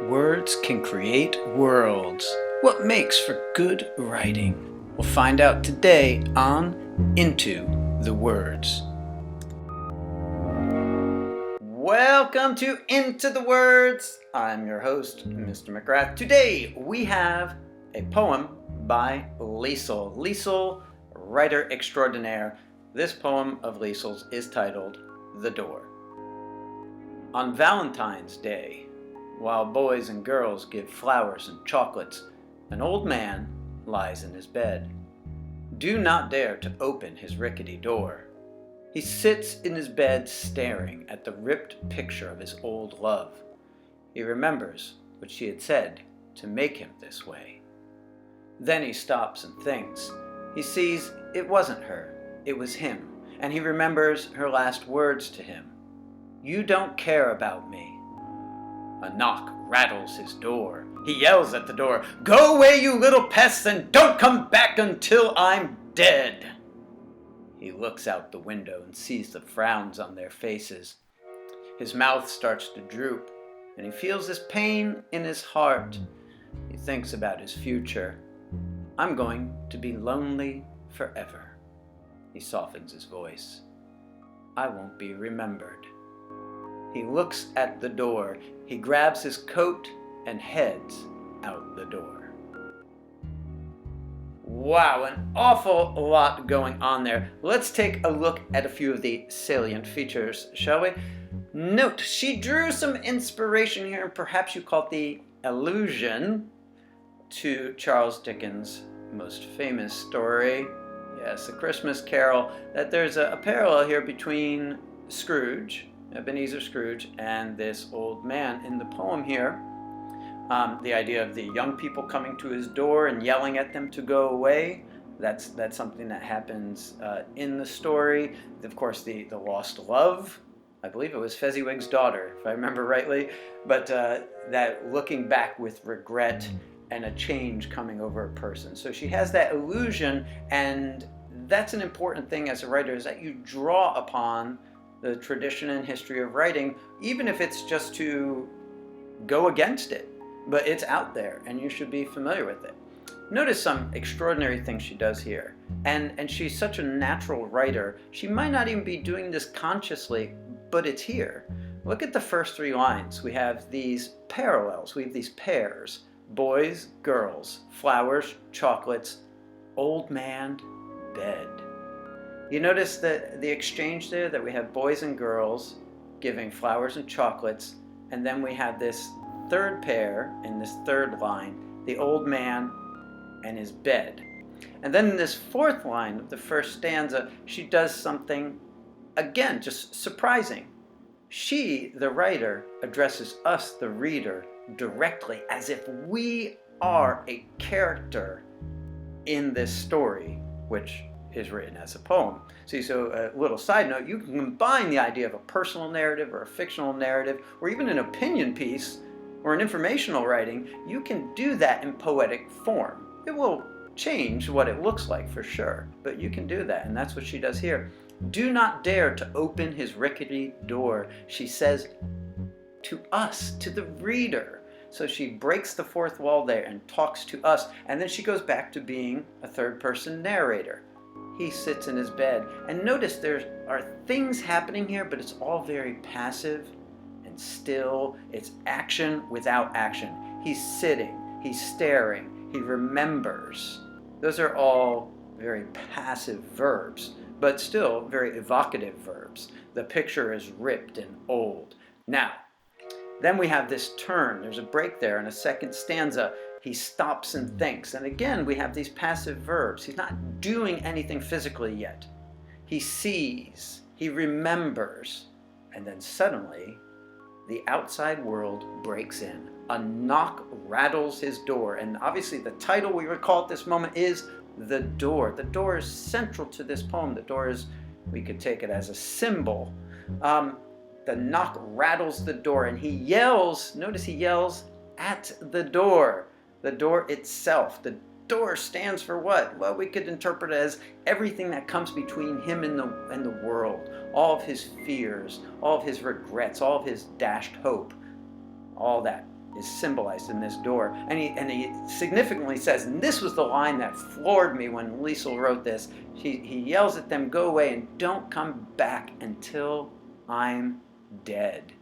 Words can create worlds. What makes for good writing? We'll find out today on Into the Words. Welcome to Into the Words. I'm your host, Mr. McGrath. Today we have a poem by Liesel. Liesel, writer extraordinaire. This poem of Liesel's is titled The Door. On Valentine's Day, while boys and girls give flowers and chocolates, an old man lies in his bed. Do not dare to open his rickety door. He sits in his bed staring at the ripped picture of his old love. He remembers what she had said to make him this way. Then he stops and thinks. He sees it wasn't her, it was him, and he remembers her last words to him. You don't care about me. A knock rattles his door. He yells at the door, Go away, you little pests, and don't come back until I'm dead. He looks out the window and sees the frowns on their faces. His mouth starts to droop, and he feels this pain in his heart. He thinks about his future. I'm going to be lonely forever. He softens his voice. I won't be remembered. He looks at the door. He grabs his coat and heads out the door. Wow, an awful lot going on there. Let's take a look at a few of the salient features, shall we? Note, she drew some inspiration here, and perhaps you call it the allusion to Charles Dickens' most famous story, yes, A Christmas Carol, that there's a parallel here between Scrooge, Ebenezer Scrooge, and this old man in the poem here. The idea of the young people coming to his door and yelling at them to go away, that's something that happens in the story. Of course, the lost love, I believe it was Fezziwig's daughter, if I remember rightly, but that looking back with regret and a change coming over a person. So she has that illusion, and that's an important thing as a writer, is that you draw upon the tradition and history of writing, even if it's just to go against it. But it's out there, and you should be familiar with it. Notice some extraordinary things she does here. And she's such a natural writer, she might not even be doing this consciously, but it's here. Look at the first three lines. We have these parallels, we have these pairs. Boys, girls, flowers, chocolates, old man, bed. You notice the exchange there, that we have boys and girls giving flowers and chocolates, and then we have this third pair in this third line, the old man and his bed. And then in this fourth line of the first stanza, she does something, again, just surprising. She, the writer, addresses us, the reader, directly, as if we are a character in this story, which is written as a poem. See, so a little side note, you can combine the idea of a personal narrative or a fictional narrative, or even an opinion piece, or an informational writing. You can do that in poetic form. It will change what it looks like for sure, but you can do that, and that's what she does here. Do not dare to open his rickety door, she says to us, to the reader. So she breaks the fourth wall there and talks to us, and then she goes back to being a third-person narrator. He sits in his bed, and notice there are things happening here, but it's all very passive and still. It's action without action. He's sitting, he's staring, he remembers. Those are all very passive verbs, but still very evocative verbs. The picture is ripped and old. Now, then we have this turn. There's a break there in a second stanza. He stops and thinks. And again, we have these passive verbs. He's not doing anything physically yet. He sees, he remembers, and then suddenly, the outside world breaks in. A knock rattles his door. And obviously the title we recall at this moment is The Door. The door is central to this poem. The door is, we could take it as a symbol. The knock rattles the door, and he yells, notice he yells at the door itself. The door stands for what? Well, we could interpret it as everything that comes between him and the world. All of his fears, all of his regrets, all of his dashed hope, all that is symbolized in this door. And he significantly says, and this was the line that floored me when Liesel wrote this, he yells at them, "Go away and don't come back until I'm dead."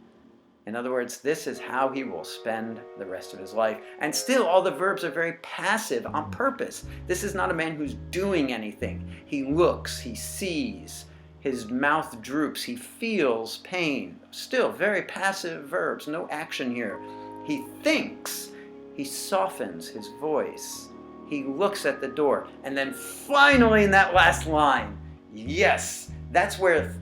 In other words, this is how he will spend the rest of his life. And still, all the verbs are very passive on purpose. This is not a man who's doing anything. He looks, he sees, his mouth droops, he feels pain. Still, very passive verbs, no action here. He thinks, he softens his voice, he looks at the door. And then finally in that last line, yes, that's where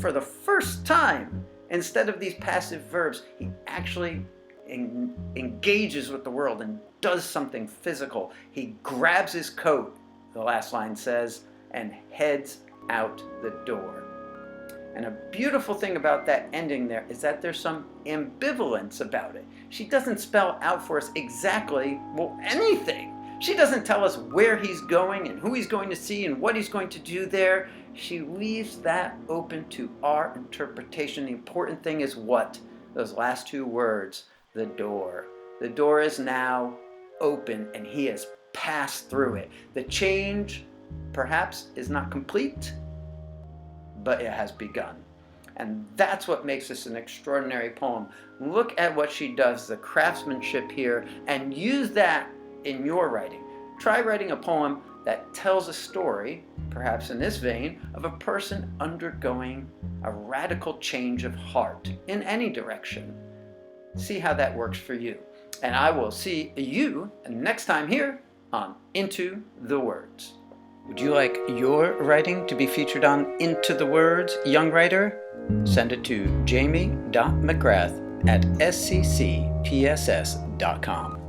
for the first time, instead of these passive verbs, he actually engages with the world and does something physical. He grabs his coat, the last line says, and heads out the door. And a beautiful thing about that ending there is that there's some ambivalence about it. She doesn't spell out for us exactly, well, anything. She doesn't tell us where he's going and who he's going to see and what he's going to do there. She leaves that open to our interpretation. The important thing is what? Those last two words, the door. The door is now open and he has passed through it. The change perhaps is not complete, but it has begun. And that's what makes this an extraordinary poem. Look at what she does, the craftsmanship here, and use that in your writing. Try writing a poem that tells a story, perhaps in this vein, of a person undergoing a radical change of heart in any direction. See how that works for you. And I will see you next time here on Into the Words. Would you like your writing to be featured on Into the Words, young writer? Send it to jamie.mcgrath@sccpss.com.